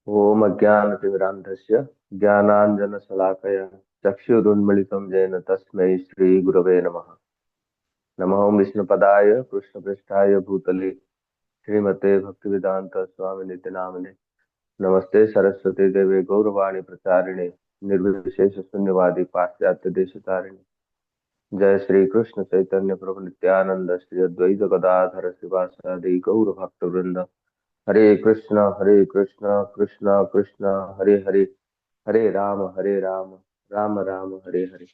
ओम अज्ञानतिमिरान्धस्य ज्ञानाञ्जनशलाकया चक्षुरुन्मिलितं येन तस्मै श्रीगुरवे नमः। नमो विष्णुपदाय कृष्णपृष्ठाय भूतले श्रीमते भक्तिवेदांत स्वामिनिति नामिने। नमस्ते सरस्वती देवे गौरवाणी प्रचारिणे निर्विशेष शून्यवादी पाश्चात्य देशतारिणे। जय श्री कृष्ण चैतन्य प्रभु नित्यानंद श्री अद्वैत गदाधर शिवासादि गौर भक्त वृंद। हरे कृष्ण कृष्ण कृष्ण हरे हरे, हरे राम राम राम हरे हरे।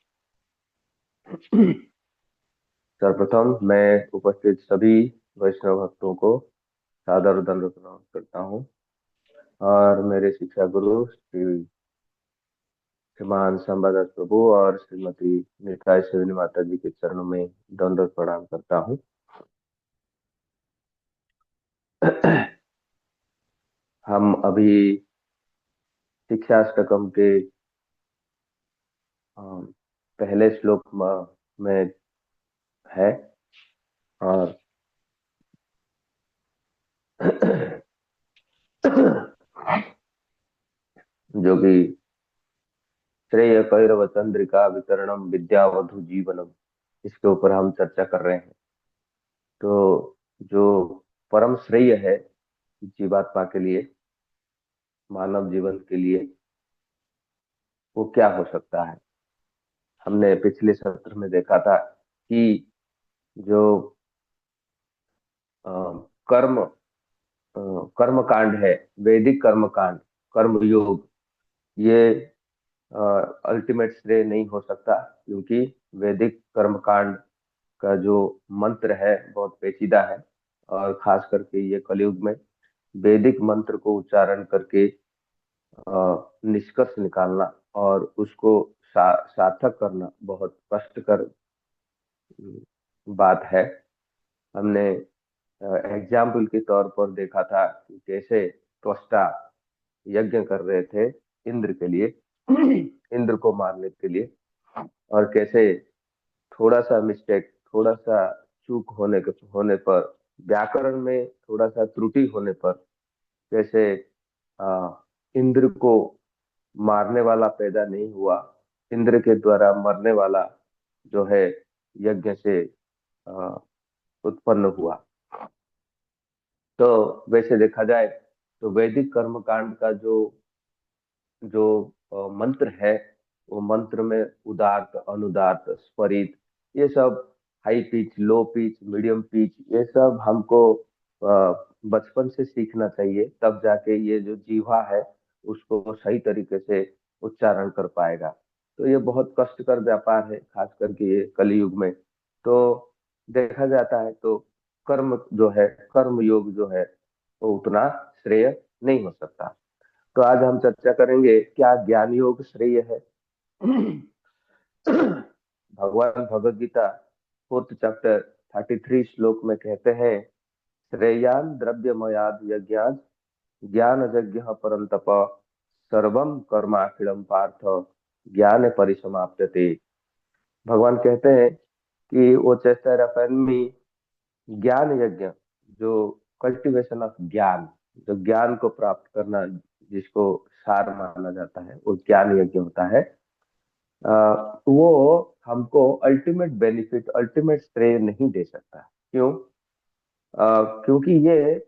सर्वप्रथम मैं उपस्थित सभी वैष्णव भक्तों को सादर दंड प्रणाम करता हूँ और मेरे शिक्षा गुरु श्री श्रीमान संबादास प्रभु और श्रीमती निताई शिवनी माता जी के चरणों में दंडवत प्रणाम करता हूँ। हम अभी शिक्षाष्टकम के पहले श्लोक में है और जो कि श्रेय कैरव चंद्रिका वितरणम विद्यावधु जीवनम, इसके ऊपर हम चर्चा कर रहे हैं। तो जो परम श्रेय है जीवात्मा के लिए, मानव जीवन के लिए, वो क्या हो सकता है। हमने पिछले सत्र में देखा था कि जो अ, कर्म कर्म कांड है, वैदिक कर्म कांड, कर्म योग, ये अल्टीमेट श्रेय नहीं हो सकता, क्योंकि वैदिक कर्म कांड का जो मंत्र है बहुत पेचीदा है। और खास करके ये कलयुग में वैदिक मंत्र को उच्चारण करके निष्कर्ष निकालना और उसको सार्थक करना बहुत कष्टकर बात है। हमने एग्जाम्पल के तौर पर देखा था कि कैसे त्वष्टा यज्ञ कर रहे थे इंद्र के लिए, इंद्र को मारने के लिए, और कैसे थोड़ा सा मिस्टेक, थोड़ा सा चूक होने पर, व्याकरण में थोड़ा सा त्रुटि होने पर कैसे आ, इंद्र को मारने वाला पैदा नहीं हुआ, इंद्र के द्वारा मरने वाला जो है यज्ञ से आ, उत्पन्न हुआ। तो वैसे देखा जाए तो वैदिक कर्म कांड का जो जो मंत्र है, वो मंत्र में उदात्त, अनुदात्त, स्वरित, ये सब, high pitch, low pitch, medium pitch, ये सब हमको बचपन से सीखना चाहिए, तब जाके ये जो जीवा है उसको सही तरीके से उच्चारण कर पाएगा। तो ये बहुत कष्टकर व्यापार है, खास करके ये कलयुग में। तो देखा जाता है तो कर्म जो है, कर्म योग जो है, वो उतना श्रेय नहीं हो सकता। तो आज हम चर्चा करेंगे क्या ज्ञान योग श्रेय है। भगवान भगवद गीता 4th चैप्टर 33 श्लोक में कहते हैं, श्रेयान द्रव्यमयाद यज्ञात ज्ञान यज्ञ परंतप सर्वम कर्माखिलम पार्थ ज्ञान परिसमाप्यते। भगवान कहते हैं कि वो चैतरफेन्मी ज्ञान यज्ञ, जो कल्टीवेशन ऑफ ज्ञान, जो ज्ञान को प्राप्त करना, जिसको सार माना जाता है, वो ज्ञान यज्ञ होता है। वो हमको अल्टीमेट बेनिफिट, अल्टीमेट श्रेय नहीं दे सकता। क्यों? क्योंकि ये,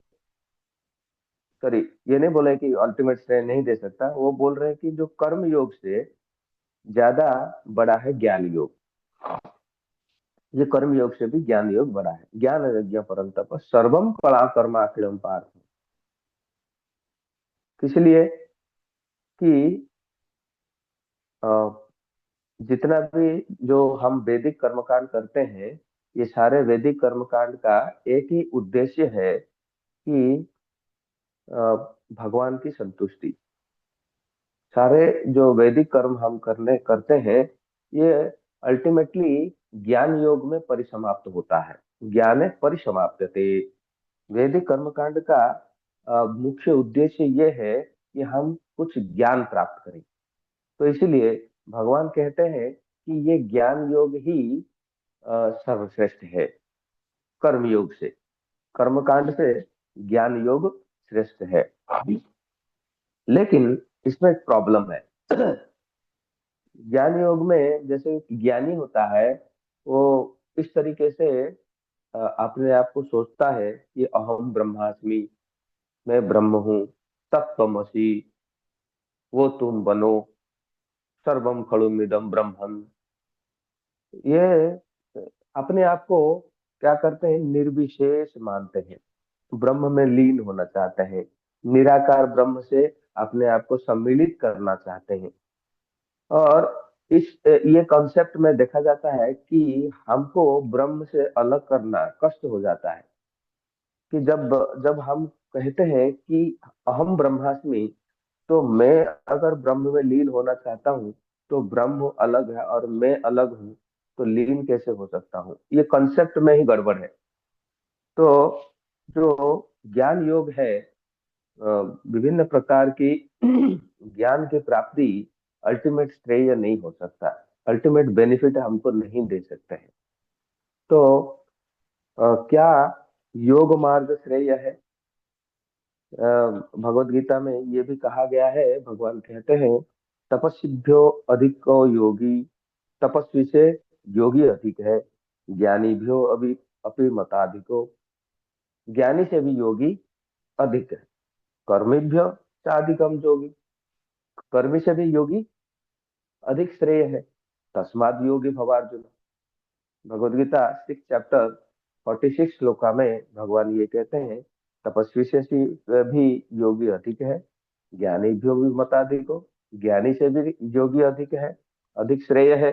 सॉरी, ये नहीं बोले कि अल्टीमेट श्रेय नहीं दे सकता, वो बोल रहे हैं कि जो कर्म योग से ज्यादा बड़ा है ज्ञान योग। ये कर्म योग से भी ज्ञान योग बड़ा है। ज्ञान यज्ञ परंतप सर्वम कला कर्म अखिलम पार्थ। इसलिए कि अ, जितना भी जो हम वैदिक कर्मकांड करते हैं, ये सारे वैदिक कर्मकांड का एक ही उद्देश्य है कि भगवान की संतुष्टि। सारे जो वैदिक कर्म हम करने करते हैं, ये अल्टीमेटली ज्ञान योग में परिसमाप्त होता है। ज्ञान परिसमाप्यते। वैदिक कर्मकांड का मुख्य उद्देश्य ये है कि हम कुछ ज्ञान प्राप्त करें। तो इसीलिए भगवान कहते हैं कि ये ज्ञान योग ही सर्वश्रेष्ठ है कर्म योग से। कर्मकांड से ज्ञान योग श्रेष्ठ है। लेकिन इसमें एक प्रॉब्लम है। ज्ञान योग में जैसे ज्ञानी होता है, वो इस तरीके से अपने आप को सोचता है कि अहम ब्रह्मास्मि, मैं ब्रह्म हूँ, तत्त्वमसि, वो तुम बनो, सर्वम खलुमिदं ब्रह्मन्। ये अपने आप को क्या करते हैं, निर्विशेष मानते हैं, ब्रह्म में लीन होना चाहते हैं, निराकार ब्रह्म से अपने आप को सम्मिलित करना चाहते हैं। और इस ये कॉन्सेप्ट में देखा जाता है कि हमको ब्रह्म से अलग करना कष्ट हो जाता है, कि जब जब हम कहते हैं कि अहम ब्रह्मास्मि, तो मैं अगर ब्रह्म में लीन होना चाहता हूँ, तो ब्रह्म अलग है और मैं अलग हूँ, तो लीन कैसे हो सकता हूँ? ये कॉन्सेप्ट में ही गड़बड़ है। तो जो ज्ञान योग है, अ, विभिन्न प्रकार की ज्ञान की प्राप्ति अल्टीमेट श्रेय नहीं हो सकता, अल्टीमेट बेनिफिट हमको नहीं दे सकते हैं। तो क्या योग मार्ग श्रेय है? भगवत गीता में ये भी कहा गया है, भगवान कहते हैं, तपस्विभ्यो अधिको योगी, तपस्वी से योगी अधिक है, ज्ञानीभ्यो अभी अपि मताधिको, ज्ञानी से भी योगी अधिक है, कर्मीभ्यो चाधिकम योगी, कर्मी से भी योगी अधिक श्रेय है, तस्माद योगी भवार्जुन। भगवद गीता 6 चैप्टर 46 श्लोका में भगवान ये कहते हैं, तपस्वी से भी योगी अधिक है, ज्ञानी भी मताधिक हो, ज्ञानी से भी योगी अधिक है, अधिक श्रेय है,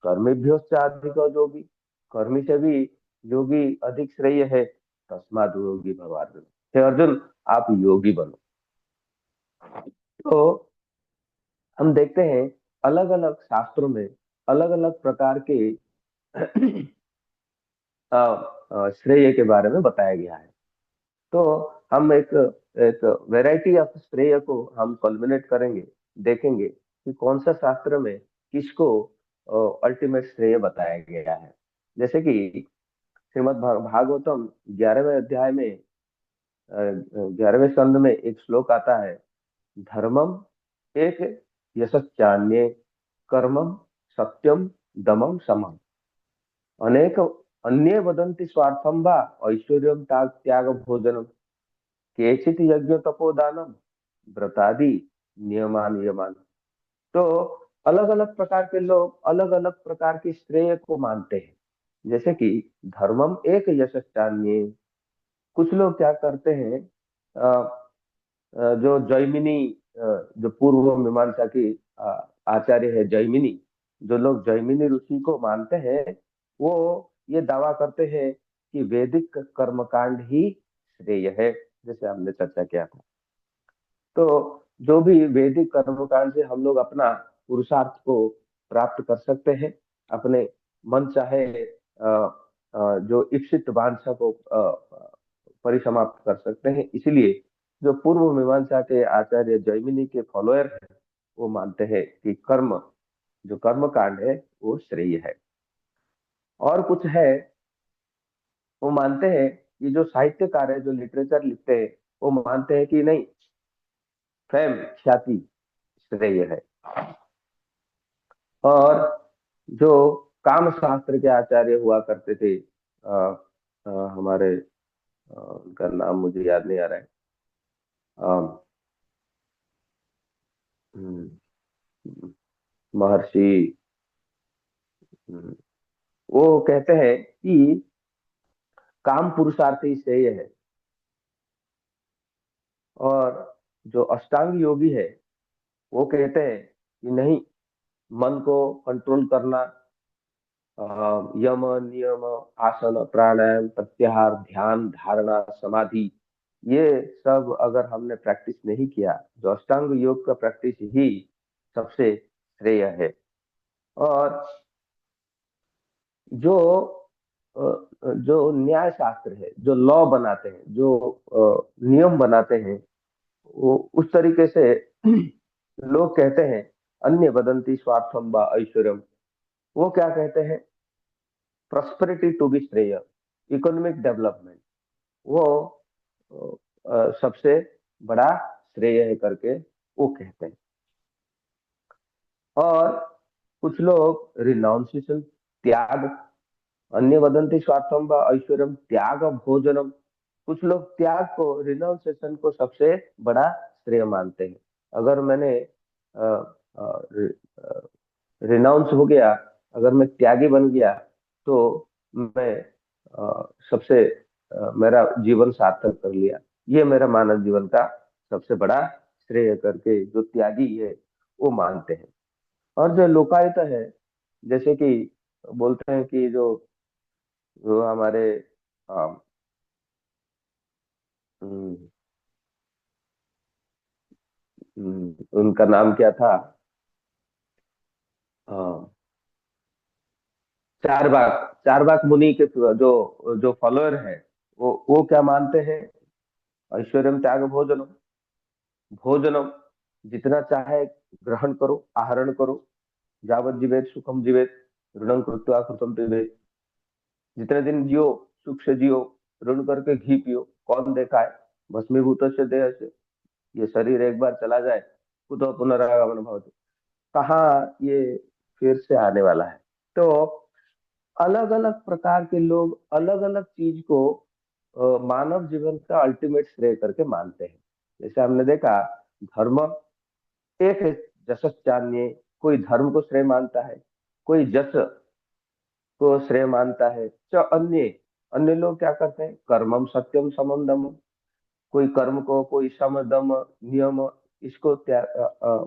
कर्मीभ्यो अधिक योगी, कर्मी से भी योगी अधिक श्रेय है, तस्माद योगी भव अर्जुन। हे अर्जुन, आप योगी बनो। तो हम देखते हैं अलग अलग शास्त्रों में अलग अलग प्रकार के श्रेय के बारे में बताया गया है। तो हम एक एक वैरायटी ऑफ श्रेय को हम कल्मिनेट करेंगे, देखेंगे कि कौन सा शास्त्र में किसको अल्टीमेट श्रेय बताया गया है। जैसे कि श्रीमद् भागवतम 11वें अध्याय में 11वें स्कंद में एक श्लोक आता है, धर्मम एक यशश्चान्ये, कर्मम सत्यम दमम समम, अनेक अन्ये वदन्ति स्वार्थम वा ऐश्वर्यम त्याग भोजनम, केचित यज्ञ तपोदानम व्रतादि नियमान नियमान। तो अलग अलग प्रकार के लोग अलग अलग प्रकार की श्रेय को मानते हैं। जैसे कि धर्मम एक यशस्चान्य, कुछ लोग क्या करते हैं, जो जैमिनी, जो पूर्व मीमांसा की आचार्य है जैमिनी, जो लोग जैमिनी ऋषि को मानते हैं, वो ये दावा करते हैं कि वैदिक कर्मकांड ही श्रेय है, जैसे हमने चर्चा किया था। तो जो भी वैदिक कर्मकांड से हम लोग अपना पुरुषार्थ को प्राप्त कर सकते हैं, अपने मन चाहे जो इप्सित वांछा को परिसमाप्त कर सकते हैं। इसलिए जो पूर्व मीमांसा के आचार्य जैमिनी के फॉलोअर हैं, वो मानते हैं कि कर्म, जो कर्म कांड है, वो श्रेय है। और कुछ है, वो मानते हैं कि जो साहित्यकार है, जो लिटरेचर लिखते हैं, वो मानते हैं कि नहीं, फेम, ख्याति श्रेय है। और जो काम शास्त्र के आचार्य हुआ करते थे, हमारे उनका नाम मुझे याद नहीं आ रहा है, अ, हम्म, महर्षि, हम्म, वो कहते हैं कि काम पुरुषार्थ ही श्रेय है। और जो अष्टांग योगी है, वो कहते हैं कि नहीं, मन को कंट्रोल करना, यम नियम, आसन प्राणायाम प्रत्याहार ध्यान धारणा समाधि, ये सब अगर हमने प्रैक्टिस नहीं किया, जो अष्टांग योग का प्रैक्टिस ही सबसे श्रेय है। और जो जो न्याय शास्त्र है, जो लॉ बनाते हैं, जो नियम बनाते हैं, वो उस तरीके से लोग कहते हैं, अन्य वदंती स्वार्थम व ऐश्वर्यम, वो क्या कहते हैं, प्रॉस्पेरिटी टू बी श्रेय, इकोनॉमिक डेवलपमेंट, वो सबसे बड़ा श्रेय है करके वो कहते हैं। और कुछ लोग रिनाउंसिएशन, त्याग, अन्य वदंती स्वार्थम व ऐश्वर्यम त्याग भोजनम, कुछ लोग त्याग को, रिनाउंसिएशन को सबसे बड़ा श्रेय मानते हैं। अगर मैंने रिनाउंस हो गया, अगर मैं त्यागी बन गया, तो मैं सबसे मेरा जीवन सार्थक कर लिया। ये मेरा मानव जीवन का सबसे बड़ा श्रेय करके जो त्यागी है वो मानते हैं। और जो लोकायत है, जैसे कि बोलते हैं कि जो जो हमारे अ, हम्म, उनका नाम क्या था, अ, चारवाक, चारवाक मुनि के जो जो फॉलोअर है, वो क्या मानते हैं, ऐश्वर्यम त्याग भोजनम, भोजनम जितना चाहे ग्रहण करो, आहरण करो, जावत जीवेत सुखम जीवेत, ऋणं कृत्वा कृतम पिबेत, जितने दिन जियो सुख से जियो, ऋण करके घी पियो, कौन देखा है, भस्मीभूत से देह से, ये शरीर एक बार चला जाए, कुतो पुनरागमन भवति, कहाँ ये फिर से आने वाला है। तो अलग अलग प्रकार के लोग अलग अलग चीज को मानव जीवन का अल्टीमेट श्रेय करके मानते हैं। जैसे हमने देखा, धर्म एक है, जशस चान्य, कोई धर्म को श्रेय मानता है, कोई जस को श्रेय मानता है। च अन्य, अन्य लोग क्या करते हैं, कर्मम सत्यम समम दम, कोई कर्म को, कोई सम दम नियम, इसको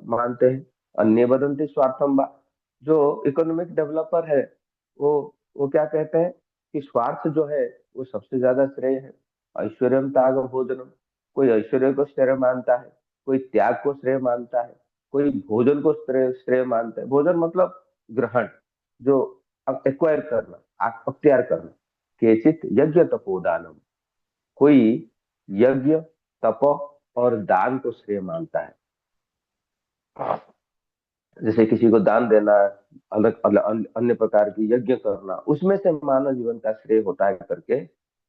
मानते हैं। अन्य बदंती स्वार्थम बा, जो इकोनॉमिक डेवलपर है, वो वो क्या कहते हैं कि स्वार्थ जो है वो सबसे ज्यादा श्रेय है। ऐश्वर्यम त्याग भोजनम, कोई ऐश्वर्य को श्रेय मानता है, कोई त्याग को श्रेय मानता है, कोई भोजन को श्रेय श्रेय मानता है। भोजन मतलब ग्रहण, जो एक्वायर करना, अख्तियार करना। केचित यज्ञ तपोदानम, कोई यज्ञ, तप और दान को श्रेय मानता है। जैसे किसी को दान देना, अलग अलग अन्य प्रकार की यज्ञ करना, उसमें से मानव जीवन का श्रेय होता है करके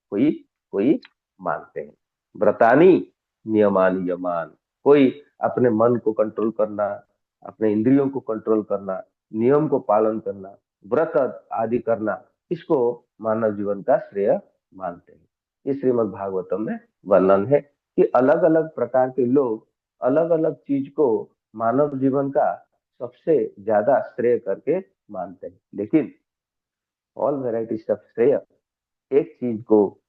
कोई कोई मानते हैं। व्रतानी नियमानि यमान, कोई अपने मन को कंट्रोल करना, अपने इंद्रियों को कंट्रोल करना, नियम को पालन करना, व्रत आदि करना, इसको मानव जीवन का श्रेय मानते हैं। ये श्रीमद् भागवतम में वर्णन है कि अलग अलग प्रकार के लोग अलग अलग चीज को मानव जीवन का सबसे ज्यादा श्रेय करके मानते हैं। लेकिन ऑल वेराइटीज ऑफ श्रेय, एक चीज को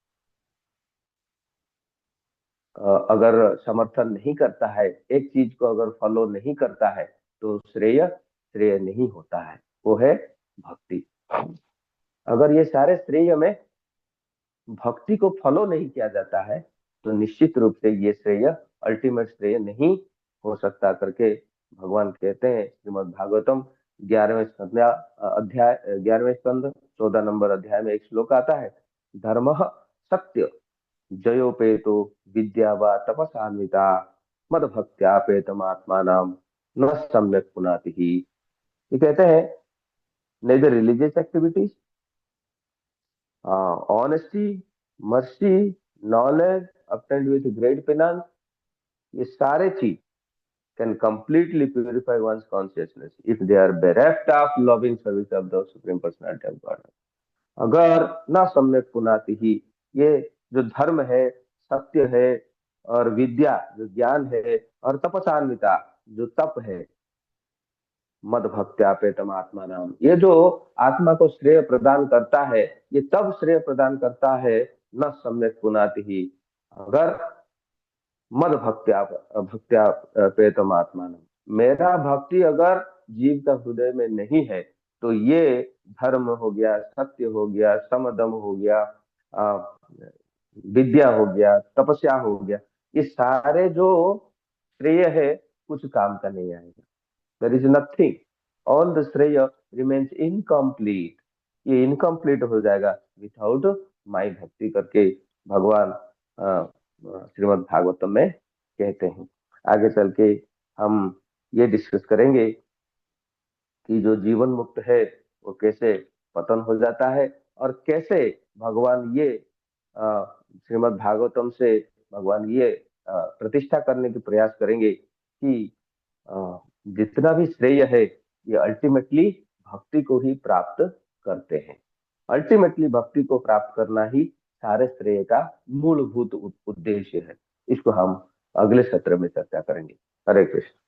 अगर समर्थन नहीं करता है, एक चीज को अगर फॉलो नहीं करता है, तो श्रेय श्रेय नहीं होता है, वो है भक्ति। अगर ये सारे श्रेय में भक्ति को फॉलो नहीं किया जाता है, तो निश्चित रूप से ये श्रेय अल्टीमेट श्रेय नहीं हो सकता करके भगवान कहते हैं। श्रीमद् भागवतम 11वें स्कंद अध्याय, 11वें स्कंद 14 नंबर अध्याय में एक श्लोक आता है, धर्म सत्य जयोपेतो विद्या वा तपसान्विता मद भक्त्यापेतम आत्मानाम न सम्यक पुनाति ही। ये कहते हैं, neither religious activities, honesty, mercy, knowledge obtained with great penance, ये सारे चीज can completely purify one's consciousness if they are bereft of loving service of the supreme personality of God। अगर ना सम्यक पुनाति ही, ये जो धर्म है, सत्य है, और विद्या जो ज्ञान है, और तपसान्विता जो तप है, मद भक्त्यापेतम आत्मा नाम, ये जो आत्मा को श्रेय प्रदान करता है, ये तब श्रेय प्रदान करता है, न सम्यक पुनाति ही, अगर मद भक्त्या भक्त्या पेतम आत्मा, मेरा भक्ति अगर जीव का हृदय में नहीं है, तो ये धर्म हो गया, सत्य हो गया, समदम हो गया, अ, विद्या हो गया, तपस्या हो गया, ये सारे जो श्रेय है कुछ काम का नहीं आएगा। There is nothing, all the श्रेय रिमेन्स इनकम्प्लीट, ये इनकम्प्लीट हो जाएगा विदाउट माई भक्ति करके भगवान श्रीमद् भागवतम में कहते हैं। आगे चल के हम ये डिस्कस करेंगे कि जो जीवन मुक्त है वो कैसे पतन हो जाता है, और कैसे भगवान ये श्रीमद् भागवतम से भगवान ये प्रतिष्ठा करने की प्रयास करेंगे कि जितना भी श्रेय है ये अल्टीमेटली भक्ति को ही प्राप्त करते हैं। अल्टीमेटली भक्ति को प्राप्त करना ही सारे श्रेय का मूलभूत उद्देश्य है। इसको हम अगले सत्र में चर्चा करेंगे। हरे कृष्ण।